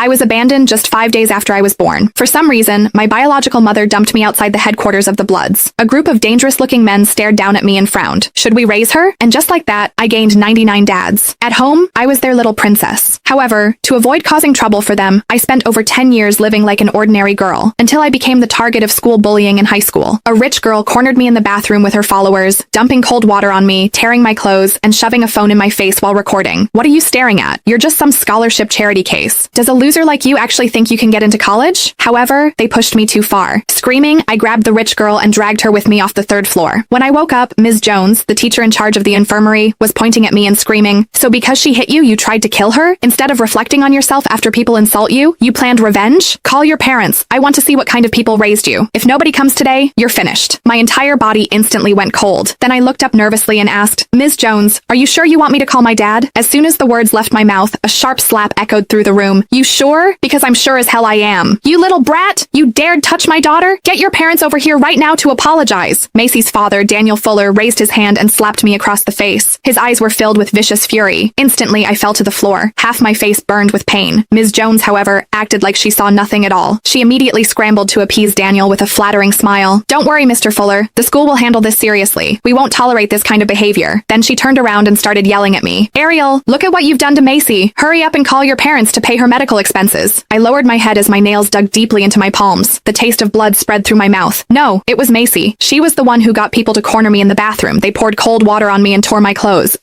I was abandoned just 5 days after I was born. For some reason, my biological mother dumped me outside the headquarters of the Bloods. A group of dangerous-looking men stared down at me and frowned. Should we raise her? And just like that, I gained 99 dads. At home, I was their little princess. However, to avoid causing trouble for them, I spent over 10 years living like an ordinary girl, until I became the target of school bullying in high school. A rich girl cornered me in the bathroom with her followers, dumping cold water on me, tearing my clothes, and shoving a phone in my face while recording. What are you staring at? You're just some scholarship charity case. Does a loser like you actually think you can get into college? However, they pushed me too far. Screaming, I grabbed the rich girl and dragged her with me off the 3rd floor. When I woke up, Ms. Jones, the teacher in charge of the infirmary, was pointing at me and screaming, "So because she hit you, you tried to kill her? Instead of reflecting on yourself after people insult you, you planned revenge? Call your parents. I want to see what kind of people raised you. If nobody comes today, you're finished." My entire body instantly went cold. Then I looked up nervously and asked, "Ms. Jones, are you sure you want me to call my dad?" As soon as the words left my mouth, a sharp slap echoed through the room. "You sure? Because I'm sure as hell I am. You little brat! You dared touch my daughter? Get your parents over here right now to apologize." Macy's father, Daniel Fuller, raised his hand and slapped me across the face. His eyes were filled with vicious fury. Instantly, I fell to the floor. Half my face burned with pain. Ms. Jones, however, acted like she saw nothing at all. She immediately scrambled to appease Daniel with a flattering smile. "Don't worry, Mr. Fuller. The school will handle this seriously. We won't tolerate this kind of behavior." Then she turned around and started yelling at me. "Ariel, look at what you've done to Macy. Hurry up and call your parents to pay her medical expenses." I lowered my head as my nails dug deeply into my palms. The taste of blood spread through my mouth. No, it was Macy. She was the one who got people to corner me in the bathroom. They poured cold water on me and tore my clothes.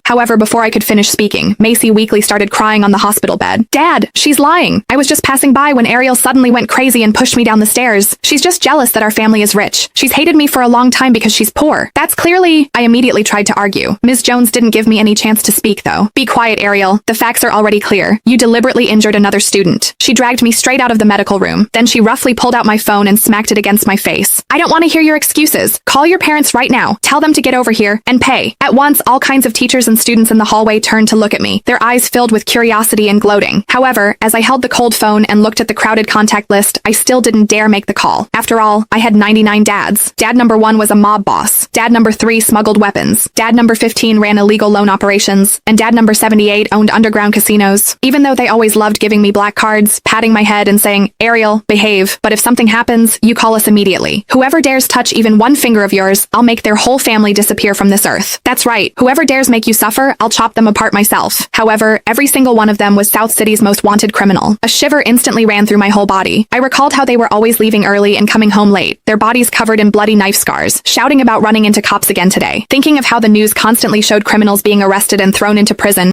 However, before I could finish speaking, Macy weakly started crying on the hospital bed. "Dad, she's lying. I was just passing by when Ariel suddenly went crazy and pushed me down the stairs. She's just jealous that our family is rich. She's hated me for a long time because she's poor. That's clearly—" I immediately tried to argue. Ms. Jones didn't give me any chance to speak, though. "Be quiet, Ariel. The facts are already clear. You deliberately injured another student." She dragged me straight out of the medical room. Then she roughly pulled out my phone and smacked it against my face. "I don't want to hear your excuses. Call your parents right now. Tell them to get over here and pay." At once, all kinds of teachers and students in the hallway turned to look at me, their eyes filled with curiosity and gloating. However, as I held the cold phone and looked at the crowded contact list, I still didn't dare make the call. After all, I had 99 dads. Dad number 1 was a mob boss. Dad number 3 smuggled weapons. Dad number 15 ran illegal loan operations. And dad number 78 owned underground casinos. Even though they always loved giving me black cards, patting my head and saying, "Ariel, behave. But if something happens, you call us immediately. Whoever dares touch even one finger of yours, I'll make their whole family disappear from this earth." That's right. Whoever dares make you suffer, I'll chop them apart myself. However, every single one of them was South City's most wanted criminal. A shiver instantly ran through my whole body. I recalled how they were always leaving early and coming home late, their bodies covered in bloody knife scars, shouting about running into cops again today. Thinking of how the news constantly showed criminals being arrested and thrown into prison,